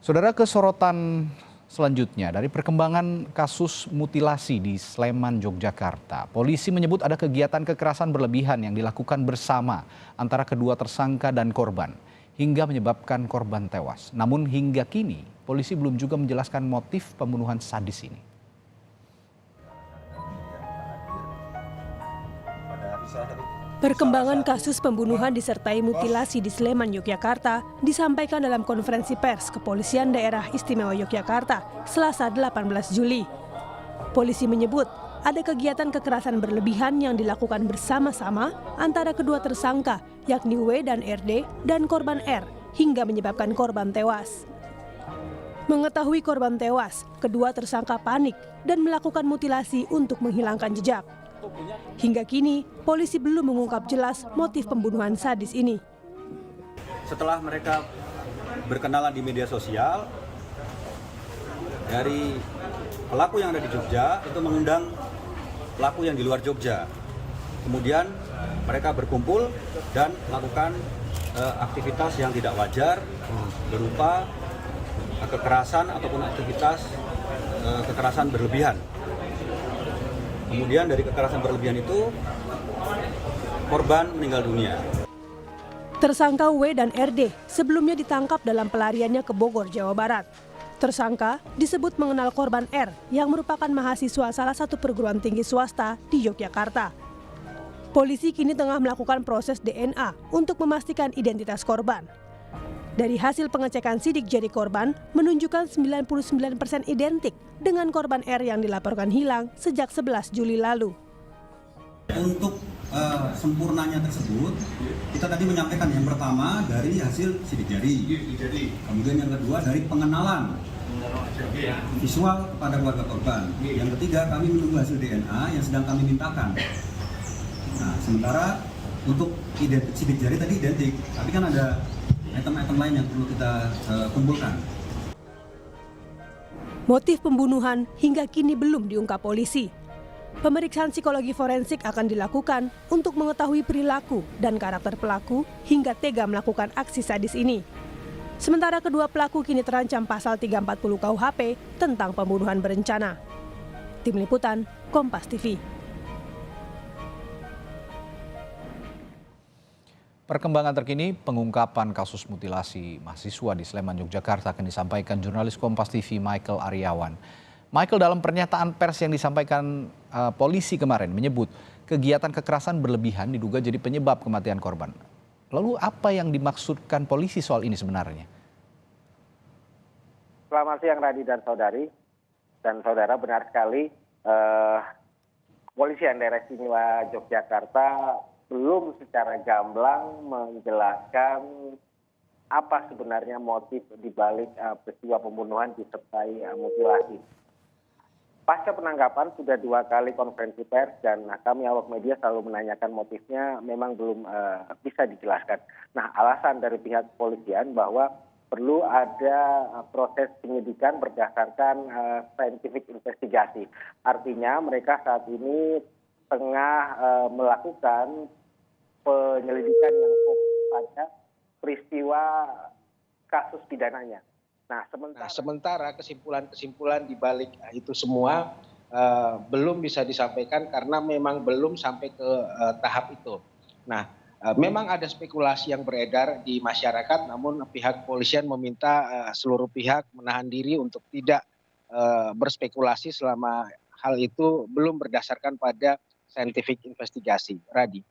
Saudara, ke sorotan selanjutnya dari perkembangan kasus mutilasi di Sleman, Yogyakarta. Polisi menyebut ada kegiatan kekerasan berlebihan yang dilakukan bersama antara kedua tersangka dan korban hingga menyebabkan korban tewas. Namun hingga kini polisi belum juga menjelaskan motif pembunuhan sadis ini. Perkembangan kasus pembunuhan disertai mutilasi di Sleman, Yogyakarta disampaikan dalam konferensi pers Kepolisian Daerah Istimewa Yogyakarta, Selasa 18 Juli. Polisi menyebut ada kegiatan kekerasan berlebihan yang dilakukan bersama-sama antara kedua tersangka, yakni W dan RD dan korban R, hingga menyebabkan korban tewas. Mengetahui korban tewas, kedua tersangka panik dan melakukan mutilasi untuk menghilangkan jejak. Hingga kini, polisi belum mengungkap jelas motif pembunuhan sadis ini. Setelah mereka berkenalan di media sosial, dari pelaku yang ada di Jogja itu mengundang pelaku yang di luar Jogja. Kemudian mereka berkumpul dan melakukan aktivitas yang tidak wajar berupa kekerasan ataupun aktivitas kekerasan berlebihan. Kemudian dari kekerasan berlebihan itu, korban meninggal dunia. Tersangka W dan RD sebelumnya ditangkap dalam pelariannya ke Bogor, Jawa Barat. Tersangka disebut mengenal korban R yang merupakan mahasiswa salah satu perguruan tinggi swasta di Yogyakarta. Polisi kini tengah melakukan proses DNA untuk memastikan identitas korban. Dari hasil pengecekan sidik jari korban menunjukkan 99% identik dengan korban R yang dilaporkan hilang sejak 11 Juli lalu. Untuk sempurnanya tersebut, kita tadi menyampaikan yang pertama dari hasil sidik jari. Kemudian yang kedua dari pengenalan visual kepada keluarga korban. Yang ketiga kami menunggu hasil DNA yang sedang kami mintakan. Nah, sementara untuk sidik jari tadi identik, tapi kan ada item-item lain yang perlu kita kumpulkan. Motif pembunuhan hingga kini belum diungkap polisi. Pemeriksaan psikologi forensik akan dilakukan untuk mengetahui perilaku dan karakter pelaku hingga tega melakukan aksi sadis ini. Sementara kedua pelaku kini terancam pasal 340 KUHP tentang pembunuhan berencana. Tim Liputan, Kompas TV. Perkembangan terkini pengungkapan kasus mutilasi mahasiswa di Sleman, Yogyakarta akan disampaikan jurnalis Kompas TV Michael Aryawan. Michael, dalam pernyataan pers yang disampaikan polisi kemarin menyebut kegiatan kekerasan berlebihan diduga jadi penyebab kematian korban. Lalu apa yang dimaksudkan polisi soal ini sebenarnya? Selamat siang Radi dan saudari dan saudara, benar sekali Kepolisian Daerah Istimewa Yogyakarta belum secara gamblang menjelaskan apa sebenarnya motif dibalik peristiwa pembunuhan disertai mutilasi. Pasca penangkapan sudah 2 kali konferensi pers dan kami awak media selalu menanyakan motifnya, memang belum bisa dijelaskan. Nah, alasan dari pihak kepolisian bahwa perlu ada proses penyidikan berdasarkan scientific investigasi. Artinya mereka saat ini tengah melakukan penyelidikan yang fokus pada peristiwa kasus pidananya. Nah, sementara kesimpulan di balik itu semua belum bisa disampaikan karena memang belum sampai ke tahap itu. Nah, memang ada spekulasi yang beredar di masyarakat, namun pihak kepolisian meminta seluruh pihak menahan diri untuk tidak berspekulasi selama hal itu belum berdasarkan pada scientific investigasi. Radi.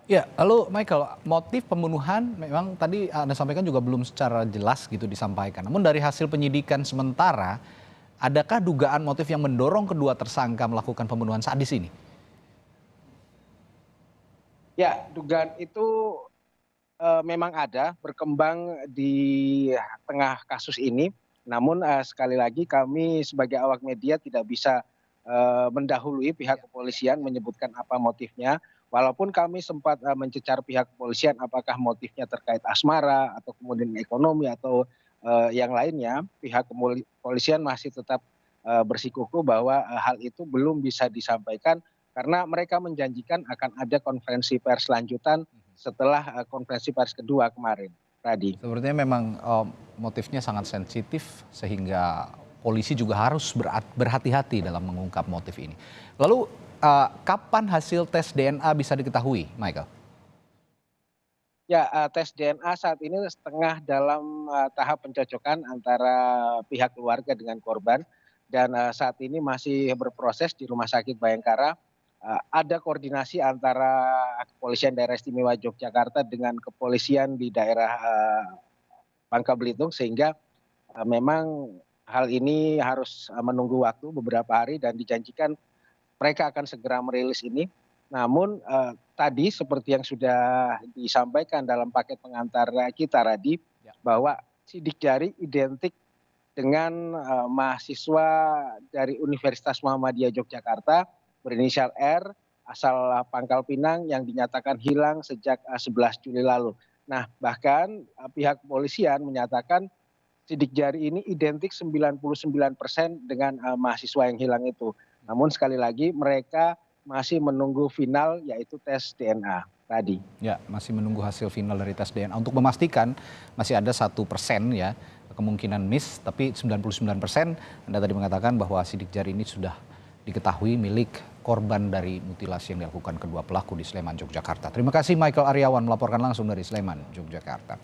Ya, lalu Michael, motif pembunuhan memang tadi Anda sampaikan juga belum secara jelas gitu disampaikan. Namun dari hasil penyidikan sementara, adakah dugaan motif yang mendorong kedua tersangka melakukan pembunuhan sadis ini? Ya, dugaan itu memang ada berkembang di tengah kasus ini. Namun sekali lagi kami sebagai awak media tidak bisa mendahului pihak kepolisian menyebutkan apa motifnya. Walaupun kami sempat mencecar pihak kepolisian apakah motifnya terkait asmara atau kemudian ekonomi atau yang lainnya, pihak kepolisian masih tetap bersikukuh bahwa hal itu belum bisa disampaikan karena mereka menjanjikan akan ada konferensi pers lanjutan setelah konferensi pers kedua kemarin. Radi. Sepertinya memang motifnya sangat sensitif sehingga polisi juga harus berhati-hati dalam mengungkap motif ini. Lalu kapan hasil tes DNA bisa diketahui, Michael? Ya, tes DNA saat ini setengah dalam tahap pencocokan antara pihak keluarga dengan korban dan saat ini masih berproses di Rumah Sakit Bayangkara. Ada koordinasi antara Kepolisian Daerah Istimewa Yogyakarta dengan kepolisian di daerah Bangka Belitung sehingga memang hal ini harus menunggu waktu beberapa hari dan dijanjikan mereka akan segera merilis ini. Namun tadi seperti yang sudah disampaikan dalam paket pengantar kita Radi, bahwa sidik jari identik dengan mahasiswa dari Universitas Muhammadiyah Yogyakarta berinisial R asal Pangkal Pinang yang dinyatakan hilang sejak 11 Juli lalu. Nah, bahkan pihak kepolisian menyatakan sidik jari ini identik 99% dengan mahasiswa yang hilang itu. Namun sekali lagi mereka masih menunggu final yaitu tes DNA tadi. Ya, masih menunggu hasil final dari tes DNA. Untuk memastikan masih ada 1% ya kemungkinan miss, tapi 99% Anda tadi mengatakan bahwa sidik jari ini sudah diketahui milik korban dari mutilasi yang dilakukan kedua pelaku di Sleman, Yogyakarta. Terima kasih Michael Aryawan melaporkan langsung dari Sleman, Yogyakarta.